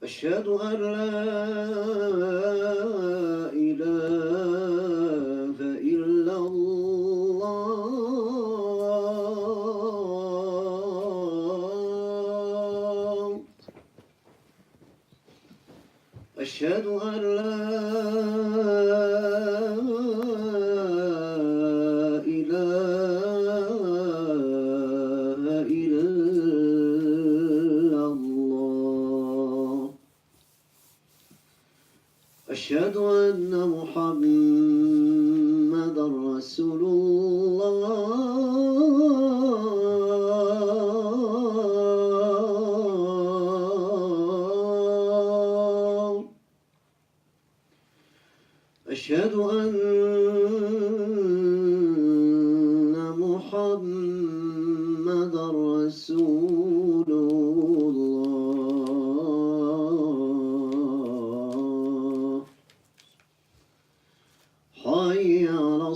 أشهد أن لا إله إلا الله أشهد أن لا إله إلا الله أشهد أن محمدًا رسول الله أشهد أن محمدًا رسول الله حي على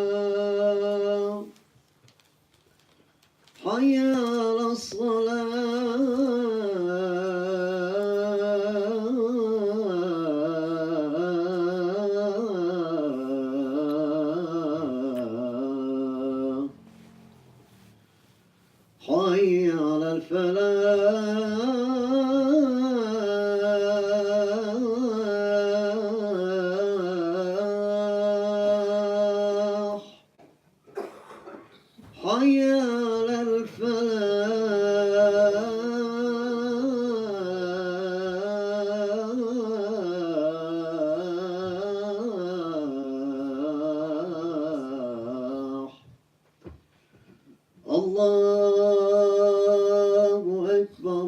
الصلاة حي على الصلاة حي على الفلاح حي على الفلاح الله أكبر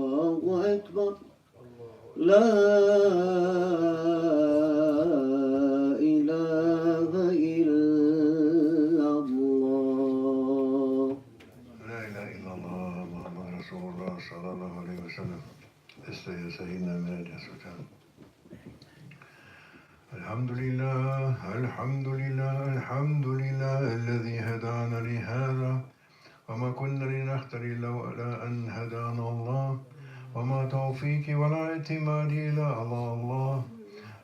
الله أكبر لا إله إلا الله لا إله إلا الله محمد رسول الله صلى الله عليه وسلم. استيا سيدنا من الجسد. الحمد لله الحمد لله الحمد لله الذي هدانا لهذا وما كنا لنهتدي لولا أن هدانا الله وما توفيقي ولا اعتمادي إلا على الله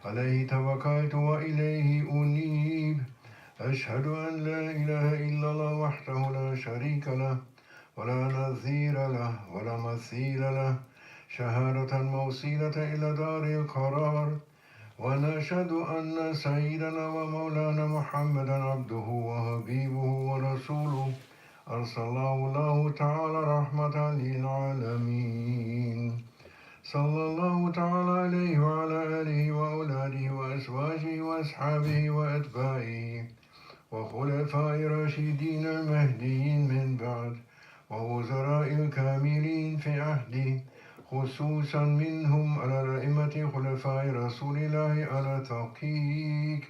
عليه توكلت وإليه أنيب أشهد أن لا إله إلا الله وحده لا شريك له ولا نظير له ولا مثيل له شهادة موصلة إلى دار القرار ونشهد أن سيدنا ومولانا محمدا عبده وحبيبه ورسوله أرسله الله تعالى رحمة للعالمين صلى الله تعالى عليه وعلى آله وأولاده وأزواجه وأصحابه وأتباعه وخلفاء راشدين المهديين من بعد ووزراء الكاملين في عهده خصوصا منهم على الأئمة خلفاء رسول الله على تحقيق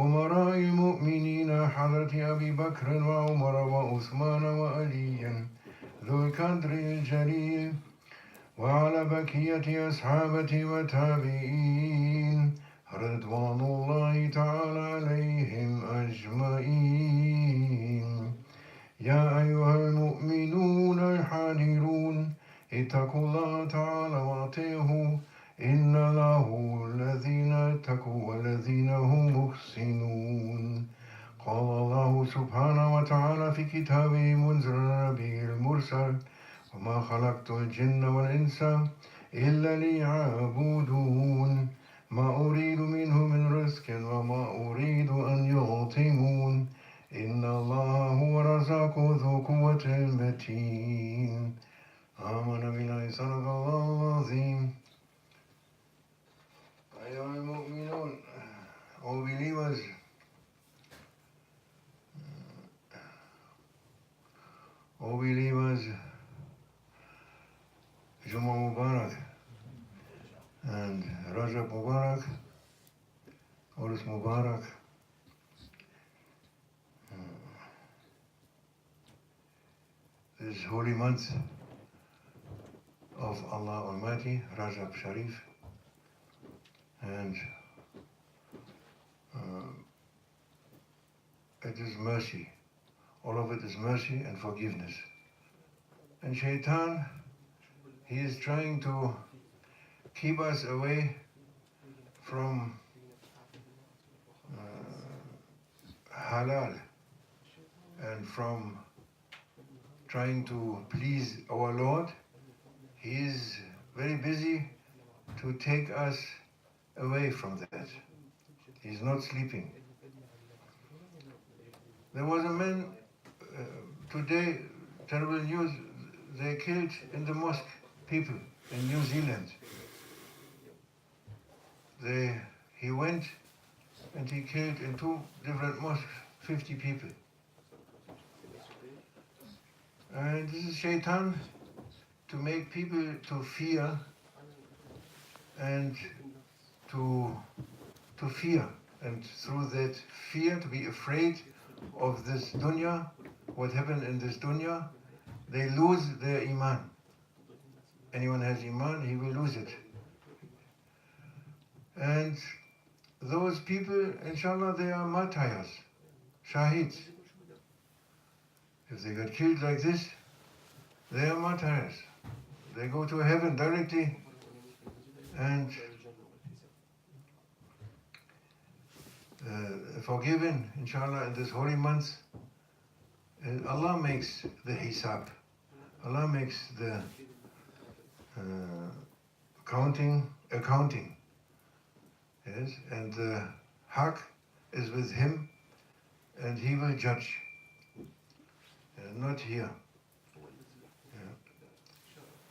أمراء المؤمنين حضرة أبي بكر وعمر وعثمان وعلي ذو القدر الجليل وعلى بقية أصحابه وتابعين رضوان الله تعالى عليهم أجمعين يا أيها المؤمنون الحاضرون اتقوا الله تعالى وأطيعوه إن له الذين اتقوا والذين هم محسنون قال الله سبحانه وتعالى في كتابه منزل النبي المرسل وما خلقت الجن والإنس إلا ليعبدون ما أريد منه من رزق وما أريد أن يطعمون إن الله هو الرزاق ذو قوة المتين آمن بالله صدق الله العظيم. أيها المؤمنون all believers, Juma Mubarak and Rajab Mubarak, Urus Mubarak. this holy month of Allah Almighty, Rajab Sharif, and it is mercy. All of it is mercy and forgiveness. And Shaitan, he is trying to keep us away from halal and from trying to please our Lord. He is very busy to take us away from that. He's not sleeping. There was a man today, terrible news, they killed in the mosque people in New Zealand. He went and he killed in 2 different mosques 50 people. And this is Shaitan, to make people to fear and to fear, and through that fear to be afraid of this dunya, what happened in this dunya, they lose their iman. Anyone has iman, he will lose it. And those people, inshallah, they are martyrs, shaheeds. If they got killed like this, they are martyrs. They go to heaven directly, and forgiven, inshallah, in this holy month. Allah makes the hisab. Allah makes the accounting. Yes, and the haq is with him, and he will judge. Not here.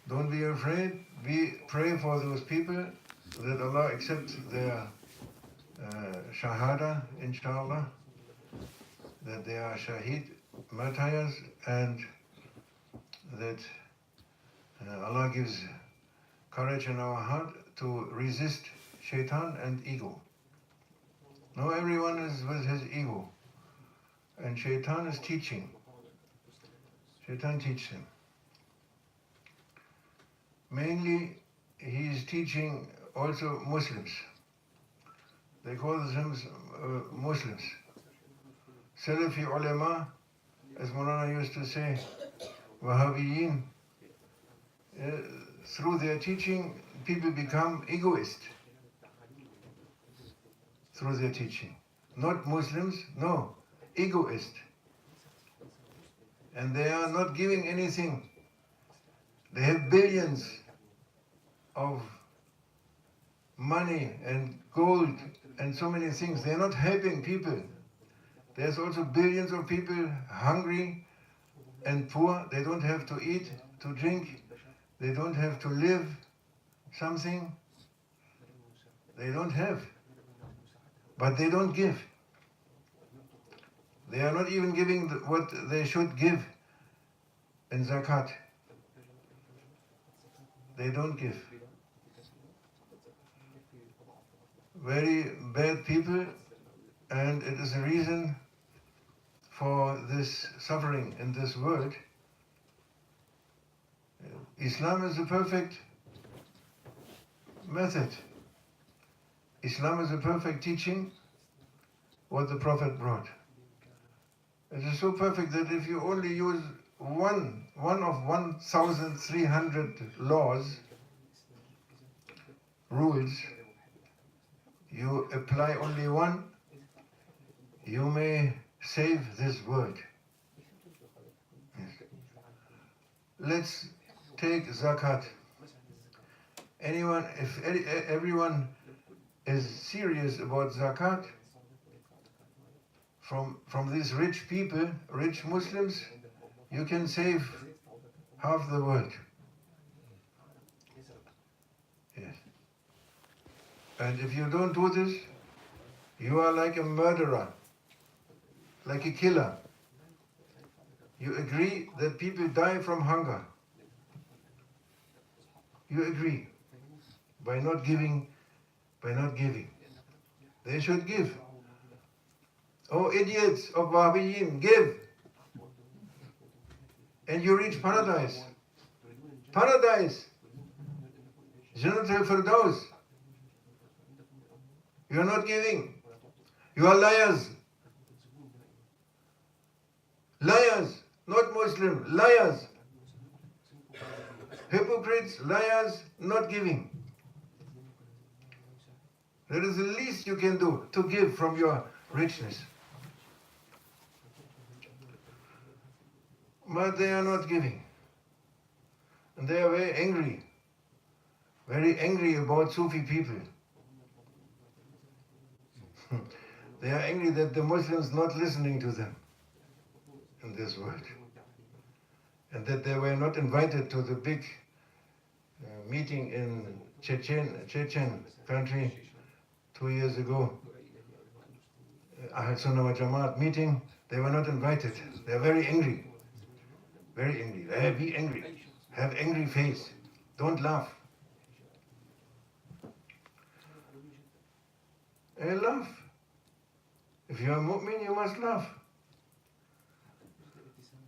Don't be afraid. We pray for those people that Allah accept their shahada, inshallah, that they are shaheed, martyrs, and that Allah gives courage in our heart to resist shaitan and ego. Now everyone is with his ego, and shaitan is teaching. Shaitan teaches him. Mainly, he is teaching also Muslims. They call themselves Muslims. Salafi ulama, as Maulana used to say, Wahhabiyin. Through their teaching, people become egoist. Through their teaching. Not Muslims, no, egoist. And they are not giving anything. They have billions of money and gold and so many things. They are not helping people. There's also billions of people hungry and poor. They don't have to eat, to drink. They don't have to live something. They don't have. But they don't give. They are not even giving what they should give in zakat. They don't give. Very bad people, and it is a reason for this suffering in this world. Islam is the perfect method. Islam is the perfect teaching, what the Prophet brought. It is so perfect that if you only use one of 1,300 laws, rules, you apply only one, you may save this world. Yes. Let's take zakat. If everyone is serious about zakat, from these rich people, rich Muslims, you can save half the world. Yes. And if you don't do this, you are like a murderer, like a killer. You agree that people die from hunger. You agree by not giving. They should give. Oh, idiots of Wahhabiyyin, give. and you reach paradise. Paradise! Jannatul Firdaus. You are not giving. You are liars. Liars, not Muslim, liars. Hypocrites, liars, not giving. That is the least you can do, to give from your richness. But they are not giving. And they are very angry about Sufi people. They are angry that the Muslims not listening to them in this world. And that they were not invited to the big meeting in Chechen country 2 years ago. Ahl Sunnah wa Jamaat meeting, they were not invited. They are very angry. Very angry. Be angry. Have angry face. Don't laugh. Laugh. If you are mu'min, you must laugh.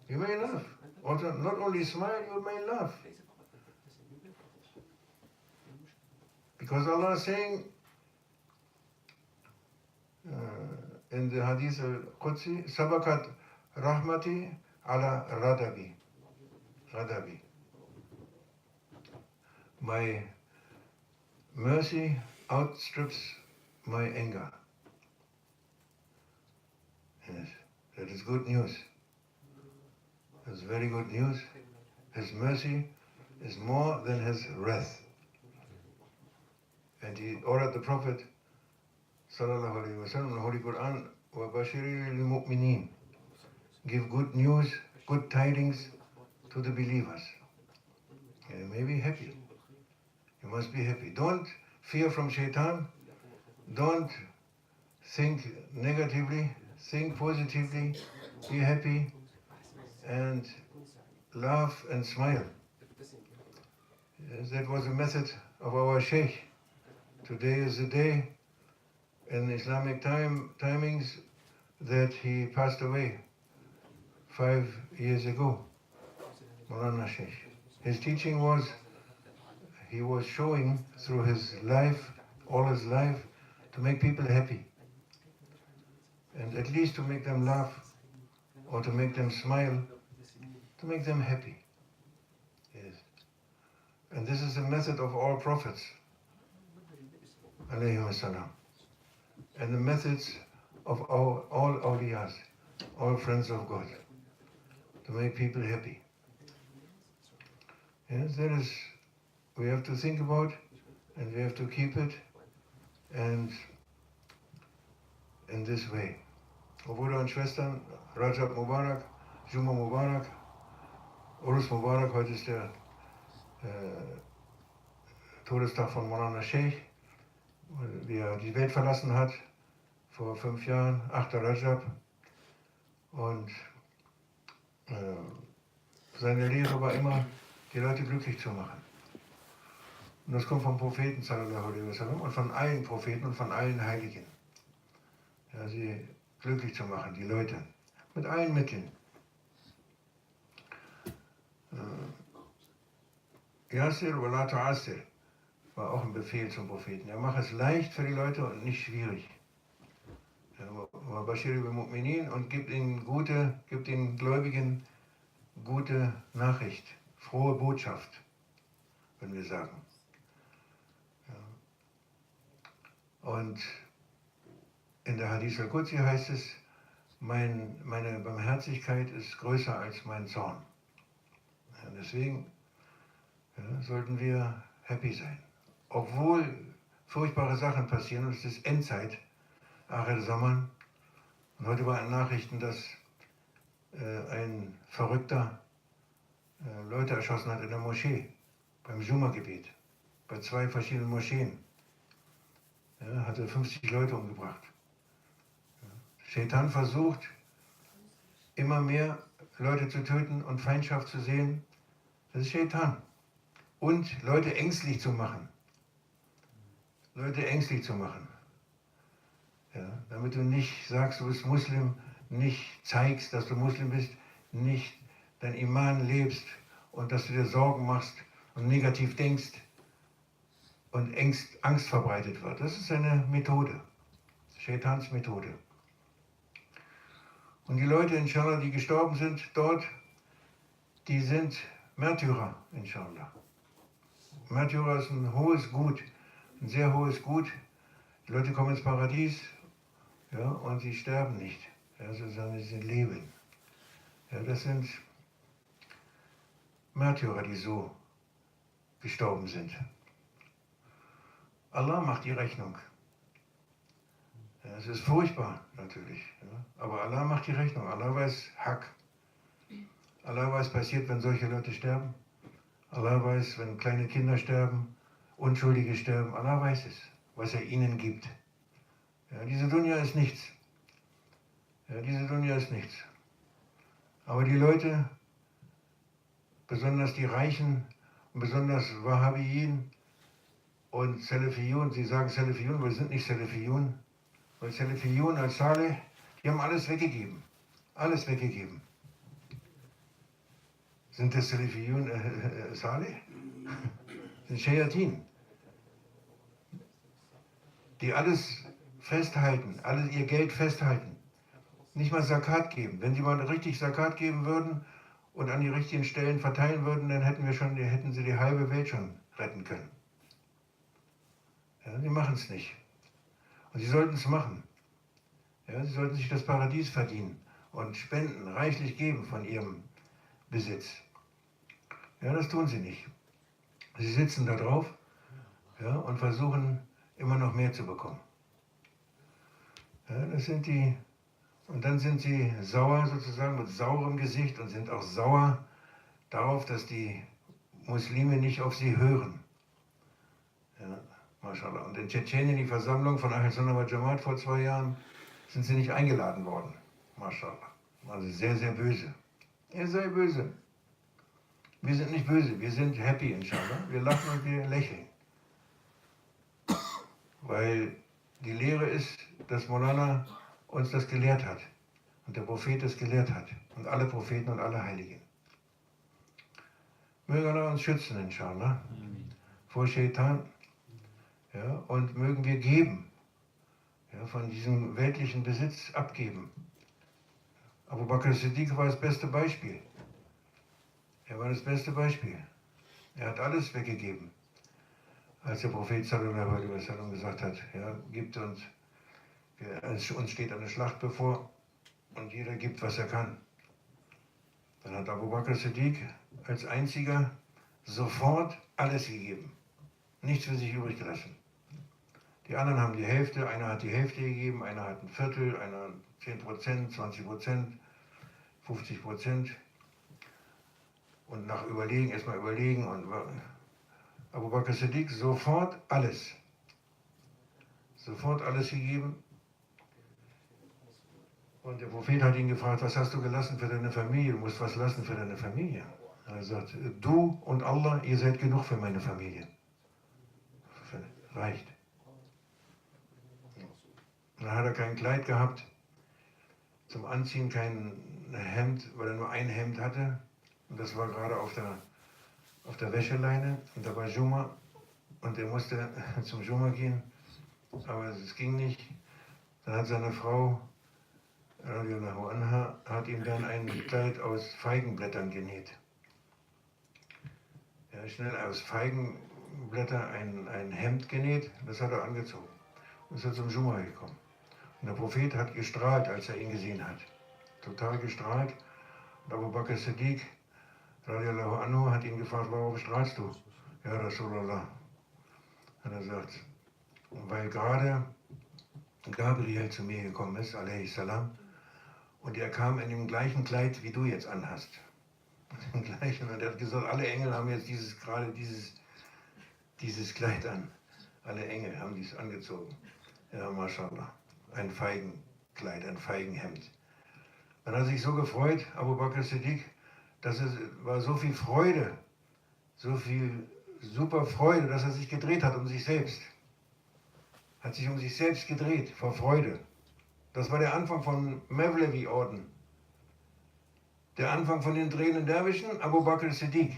You may laugh. Also, not only smile, you may laugh. Because Allah is saying in the Hadith al-Qudsi, Sabakat rahmati ala radabi. Radabi. My mercy outstrips my anger. Yes, that is good news. That's very good news. His mercy is more than his wrath. And he ordered the Prophet sallallahu alaihi wasallam in the Holy Quran, وَبَشِرِ الْمُؤْمِنِينَ, give good news, good tidings to the believers. And you may be happy. You must be happy. Don't fear from shaitan. Don't think negatively. Think positively. Be happy. And laugh and smile. Yes, that was the method of our Scheikh. Today is the day in Islamic timings that he passed away 5 years ago. Maulana Scheikh. His teaching was, he was showing through his life, all his life, to make people happy. And at least to make them laugh, or to make them smile, to make them happy. Yes. And this is the method of all prophets, alayhim assalam. And the methods of all awliyas, all friends of God, to make people happy. Yes, that is, we have to think about, and we have to keep it, and in this way. O Brüder und Schwestern, Rajab Mubarak, Juma Mubarak, Urus Mubarak, heute ist der Todestag von Maulana Scheikh, wie er die Welt verlassen hat, vor 5 Jahren, 8. Rajab. Und seine Lehre war immer, die Leute glücklich zu machen. Und das kommt vom Propheten, sallallahu alaihi wasallam, und von allen Propheten und von allen Heiligen. Ja, sie glücklich zu machen, die Leute, mit allen Mitteln. Yasir wa la tu'assir war auch ein Befehl zum Propheten. Ja, mach es leicht für die Leute und nicht schwierig. Wa bashiri bil mu'minin, und gibt den Gläubigen gute Nachricht, frohe Botschaft, wenn wir sagen. Ja. Und in der Hadith al-Qudsi heißt es, meine Barmherzigkeit ist größer als mein Zorn. Ja, deswegen sollten wir happy sein. Obwohl furchtbare Sachen passieren, und es ist Endzeit, Akhir Zaman. Und heute waren Nachrichten, dass ein Verrückter Leute erschossen hat in der Moschee, beim Juma-Gebet, bei 2 verschiedenen Moscheen. Ja, hatte 50 Leute umgebracht. Shaitan versucht, immer mehr Leute zu töten und Feindschaft zu sehen. Das ist Shaitan. Und Leute ängstlich zu machen. Leute ängstlich zu machen. Ja, damit du nicht sagst, du bist Muslim, nicht zeigst, dass du Muslim bist, nicht dein Iman lebst und dass du dir Sorgen machst und negativ denkst und Angst verbreitet wird. Das ist eine Methode, Shaitans Methode. Und die Leute, inshallah, die gestorben sind dort, die sind Märtyrer, inshallah. Märtyrer ist ein hohes Gut, ein sehr hohes Gut. Die Leute kommen ins Paradies, ja, und sie sterben nicht, ja, sondern sie leben. Ja, das sind Märtyrer, die so gestorben sind. Allah macht die Rechnung. Ja, es ist furchtbar, natürlich. Ja, aber Allah macht die Rechnung. Allah weiß Haqq. Allah weiß, was passiert, wenn solche Leute sterben. Allah weiß, wenn kleine Kinder sterben, Unschuldige sterben. Allah weiß es, was er ihnen gibt. Ja, diese Dunya ist nichts. Ja, diese Dunya ist nichts. Aber die Leute, besonders die Reichen und besonders Wahhabiyin und Salafiyun, sie sagen Salafiyun, aber sie sind nicht Salafiyun, weil Salafiyun als Saleh, die haben alles weggegeben. Alles weggegeben. Sind das Salafiyun Saleh? Sind Shayatin, die alles festhalten, alles ihr Geld festhalten. Nicht mal Zakat geben. Wenn sie mal richtig Zakat geben würden und an die richtigen Stellen verteilen würden, dann hätten sie die halbe Welt schon retten können. Ja, sie machen es nicht. Und sie sollten es machen. Ja, sie sollten sich das Paradies verdienen und spenden, reichlich geben von ihrem Besitz. Ja, das tun sie nicht. Sie sitzen da drauf, ja, und versuchen immer noch mehr zu bekommen. Ja, das sind die. Und dann sind sie sauer, sozusagen mit saurem Gesicht, und sind auch sauer darauf, dass die Muslime nicht auf sie hören. Ja, mashallah. Und in Tschetschenien, die Versammlung von Ahl-Sunnah wal Jamaat vor 2 Jahren, sind sie nicht eingeladen worden. Mashallah. Also sehr, sehr böse. Er sei böse. Wir sind nicht böse, wir sind happy, inshallah. Wir lachen und wir lächeln. Weil die Lehre ist, dass Maulana uns das gelehrt hat. Und der Prophet es gelehrt hat. Und alle Propheten und alle Heiligen. Möge Allah uns schützen, inshallah. Vor Shaitan. Ja, und mögen wir geben. Ja, von diesem weltlichen Besitz abgeben. Abu Bakr Siddiq war das beste Beispiel. Er war das beste Beispiel. Er hat alles weggegeben. Als der Prophet sallallahu alaihi wasallam gesagt hat, ja, gibt uns steht eine Schlacht bevor und jeder gibt, was er kann. Dann hat Abu Bakr Siddiq als einziger sofort alles gegeben. Nichts für sich übrig gelassen. Die anderen haben die Hälfte, einer hat die Hälfte gegeben, einer hat ein Viertel, einer 10%, 20%, 50%. Und nach Überlegen, erstmal überlegen, und Abu Bakr Siddiq sofort alles. Sofort alles gegeben. Und der Prophet hat ihn gefragt, was hast du gelassen für deine Familie? Du musst was lassen für deine Familie. Er sagt, du und Allah, ihr seid genug für meine Familie. Reicht. Dann hat er kein Kleid gehabt, zum Anziehen kein Hemd, weil er nur ein Hemd hatte. Und das war gerade auf der Wäscheleine. Und da war Juma. Und er musste zum Juma gehen. Aber es ging nicht. Dann hat seine Frau, radiallahu anha, hat ihm dann ein Kleid aus Feigenblättern genäht. Ja, schnell aus Feigenblättern ein Hemd genäht. Das hat er angezogen. Und ist er zum Juma gekommen. Und der Prophet hat gestrahlt, als er ihn gesehen hat. Total gestrahlt. Und Abu Bakr Siddiq, radiallahu anhu, hat ihn gefragt, warum strahlst du? Ja, Rasulallah. Hat er gesagt, weil gerade Gabriel zu mir gekommen ist, alaihi salam, und er kam in dem gleichen Kleid, wie du jetzt anhast. Im gleichen. Und er hat gesagt, alle Engel haben jetzt dieses Kleid an. Alle Engel haben dies angezogen. Ja, mashallah. Ein Feigenkleid, ein Feigenhemd. Dann hat er sich so gefreut, Abu Bakr Siddiq, dass es war so viel Freude, so viel super Freude, dass er sich gedreht hat um sich selbst. Hat sich um sich selbst gedreht, vor Freude. Das war der Anfang vom Mevlevi-Orden. Der Anfang von den drehenden Derwischen, Abu Bakr Siddiq.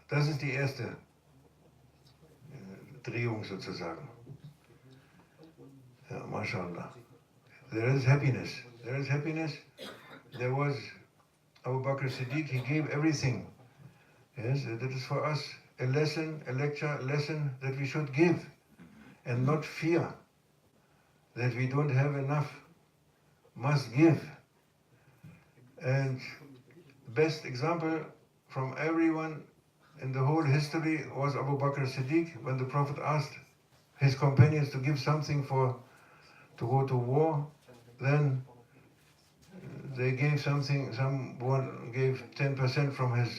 Das ist die erste Drehung sozusagen. Ja, mashallah. There is happiness. There is happiness. There was Abu Bakr Siddiq, he gave everything. Yes, that is for us a lesson, a lecture, a lesson that we should give and not fear that we don't have enough. Must give. And best example from everyone in the whole history was Abu Bakr Siddiq when the Prophet asked his companions to give something to go to war. Then they gave something, someone gave 10% from his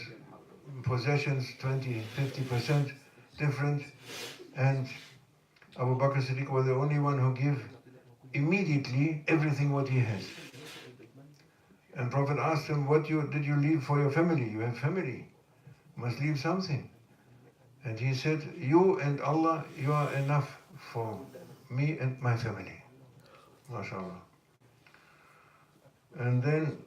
possessions, 20, 50% different. And Abu Bakr Siddiq was the only one who gave immediately everything what he has. And Prophet asked him, what did you leave for your family? You have family, you must leave something. And he said, you and Allah, you are enough for me and my family. MashaAllah. And then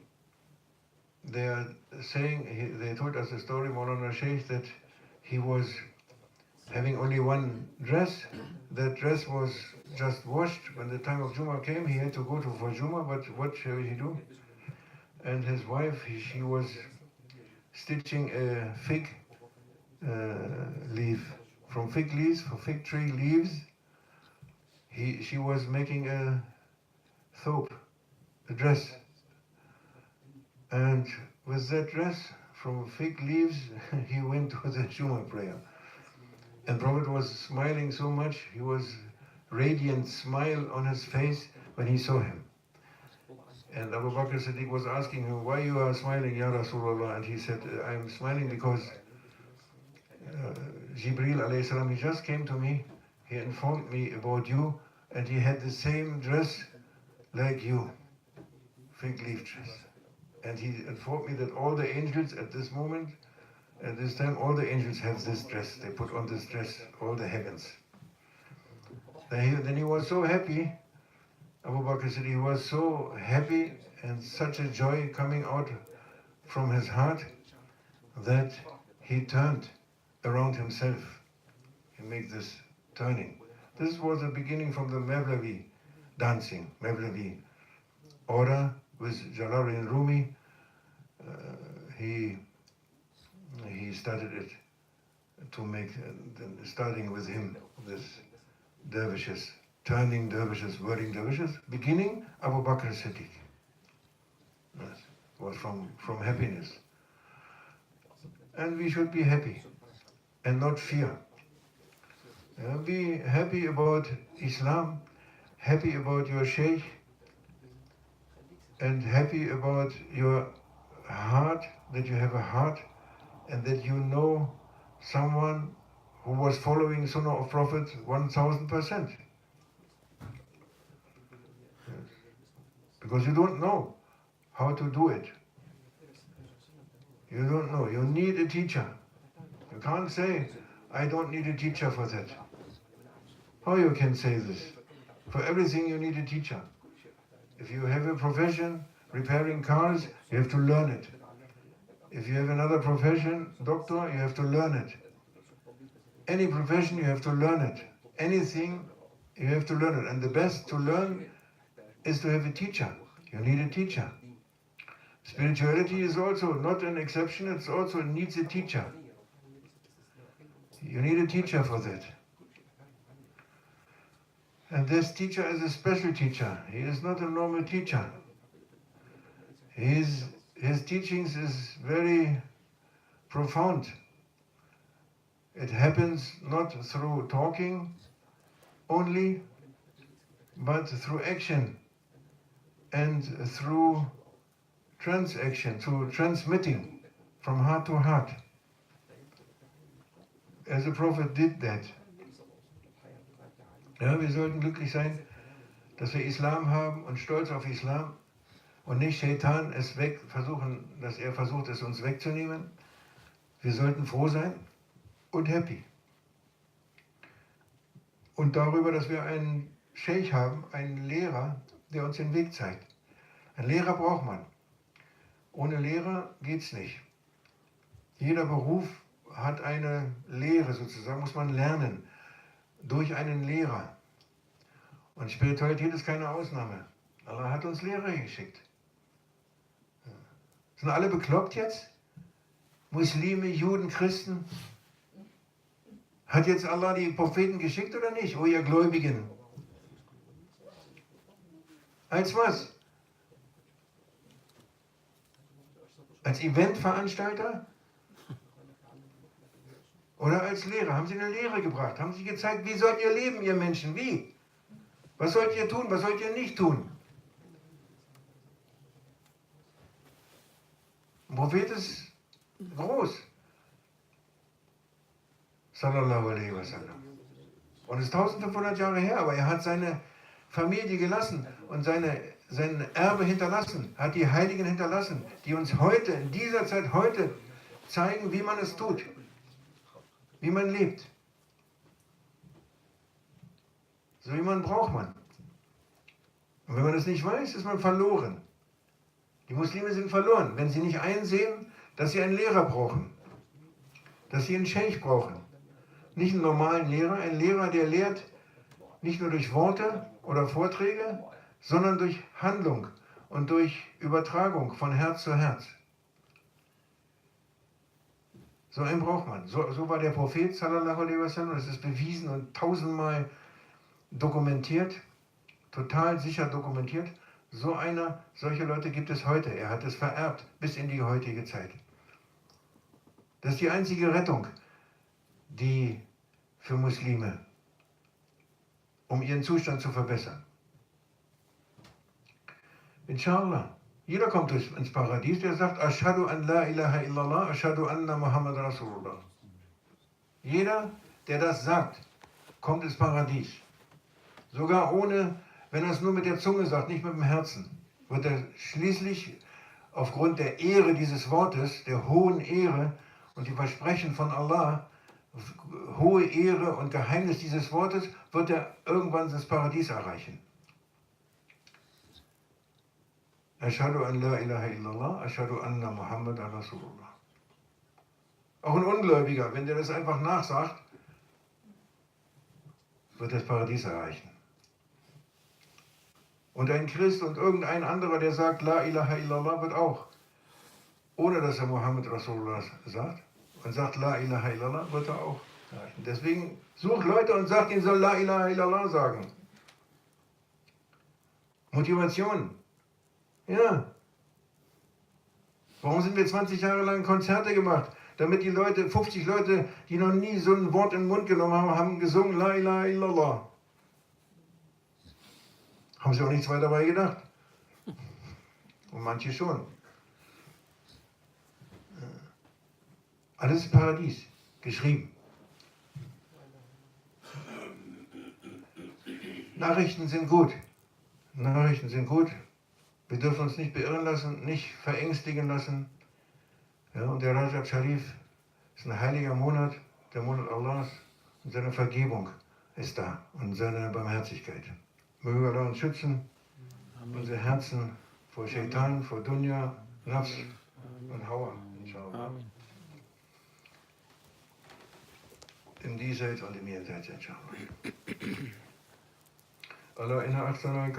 they are saying, they told us a story, Maulana Scheikh, that he was having only one dress. That dress was just washed. When the time of Juma came, he had to go for Juma, but what shall he do? And his wife, she was stitching a fig leaf. From fig leaves, from fig tree leaves, she was making a thobe, a dress. And with that dress, from fig leaves, he went to the Juma prayer. And Prophet was smiling so much, he was radiant smile on his face when he saw him. And Abu Bakr Siddiq was asking him, why you are smiling, Ya Rasulullah? And he said, I am smiling because Jibreel alayhi salam, he just came to me, he informed me about you, and he had the same dress like you, fig leaf dress. And he informed me that all the angels at this moment, at this time, all the angels have this dress. They put on this dress, all the heavens. Then he was so happy, Abu Bakr said he was so happy and such a joy coming out from his heart that he turned around himself. He made this turning. This was the beginning from the Mevlevi dancing, Mevlevi order with Jalaluddin Rumi. He started it to make, starting with him, this dervishes, turning dervishes, whirling dervishes, beginning Abu Bakr Siddiq. Yes, was from happiness. And we should be happy and not fear. Be happy about Islam, happy about your Scheikh, and happy about your heart, that you have a heart, and that you know someone who was following Sunnah of Prophet 1000%. Yes. Because you don't know how to do it. You don't know. You need a teacher. You can't say, I don't need a teacher for that. How you can say this? For everything you need a teacher. If you have a profession, repairing cars, you have to learn it. If you have another profession, doctor, you have to learn it. Any profession, you have to learn it. Anything, you have to learn it. And the best to learn is to have a teacher. You need a teacher. Spirituality is also not an exception, it also needs a teacher. You need a teacher for that. And this teacher is a special teacher. He is not a normal teacher. His teachings is very profound. It happens not through talking only, but through action and through transaction, through transmitting from heart to heart. As the Prophet did that. Ja, wir sollten glücklich sein, dass wir Islam haben und stolz auf Islam und nicht Shaitan dass er versucht, es uns wegzunehmen. Wir sollten froh sein und happy. Und darüber, dass wir einen Scheikh haben, einen Lehrer, der uns den Weg zeigt. Einen Lehrer braucht man. Ohne Lehrer geht es nicht. Jeder Beruf hat eine Lehre sozusagen, muss man lernen. Durch einen Lehrer. Und Spiritualität ist keine Ausnahme. Allah hat uns Lehrer geschickt. Sind alle bekloppt jetzt? Muslime, Juden, Christen? Hat jetzt Allah die Propheten geschickt oder nicht? Oh ihr Gläubigen. Als was? Als Eventveranstalter? Oder als Lehrer? Haben sie eine Lehre gebracht? Haben sie gezeigt, wie sollt ihr leben, ihr Menschen? Wie? Was sollt ihr tun? Was sollt ihr nicht tun? Ein Prophet ist groß. Sallallahu alaihi wasallam. Und es ist 1500 Jahre her, aber er hat seine Familie gelassen und sein Erbe hinterlassen, hat die Heiligen hinterlassen, die uns heute, in dieser Zeit heute, zeigen, wie man es tut, wie man lebt. So jemanden braucht man. Und wenn man das nicht weiß, ist man verloren. Die Muslime sind verloren, wenn sie nicht einsehen, dass sie einen Lehrer brauchen, dass sie einen Scheikh brauchen. Nicht einen normalen Lehrer, ein Lehrer, der lehrt nicht nur durch Worte oder Vorträge, sondern durch Handlung und durch Übertragung von Herz zu Herz. So einen braucht man. So war der Prophet, sallallahu alaihi wasallam, das ist bewiesen und tausendmal dokumentiert, total sicher dokumentiert. Solche Leute gibt es heute. Er hat es vererbt bis in die heutige Zeit. Das ist die einzige Rettung, die für Muslime, um ihren Zustand zu verbessern. Inshallah. Jeder kommt ins Paradies, der sagt, Ashhadu an la ilaha illallah, Ashhadu anna Muhammad Rasulullah. Jeder, der das sagt, kommt ins Paradies. Sogar ohne, wenn er es nur mit der Zunge sagt, nicht mit dem Herzen, wird er schließlich aufgrund der Ehre dieses Wortes, der hohen Ehre und die Versprechen von Allah, hohe Ehre und Geheimnis dieses Wortes, wird er irgendwann das Paradies erreichen. Ashhadu an la ilaha illallah, Ashhadu anna Muhammad Rasulullah. Auch ein Ungläubiger, wenn der das einfach nachsagt, wird das Paradies erreichen. Und ein Christ und irgendein anderer, der sagt la ilaha illallah, wird auch, ohne dass er Muhammad Rasulullah sagt, und sagt la ilaha illallah, wird er auch erreichen. Deswegen sucht Leute und sagt, ihnen soll la ilaha illallah sagen. Motivation. Ja. Warum sind wir 20 Jahre lang Konzerte gemacht? Damit die Leute, 50 Leute, die noch nie so ein Wort in den Mund genommen haben, haben gesungen la ilaha illallah. Haben sie auch nichts weiter dabei gedacht. Und manche schon. Alles Paradies, geschrieben. Nachrichten sind gut. Nachrichten sind gut. Wir dürfen uns nicht beirren lassen, nicht verängstigen lassen. Ja, und der Rajab Sharif ist ein heiliger Monat, der Monat Allahs, und seine Vergebung ist da und seine Barmherzigkeit. Möge Allah uns schützen, unsere Herzen vor Shaitan, vor Dunya, Nafs und Hawa, inshallah. Im Diesseits und im Jenseits, inshallah. Allah inna ahsana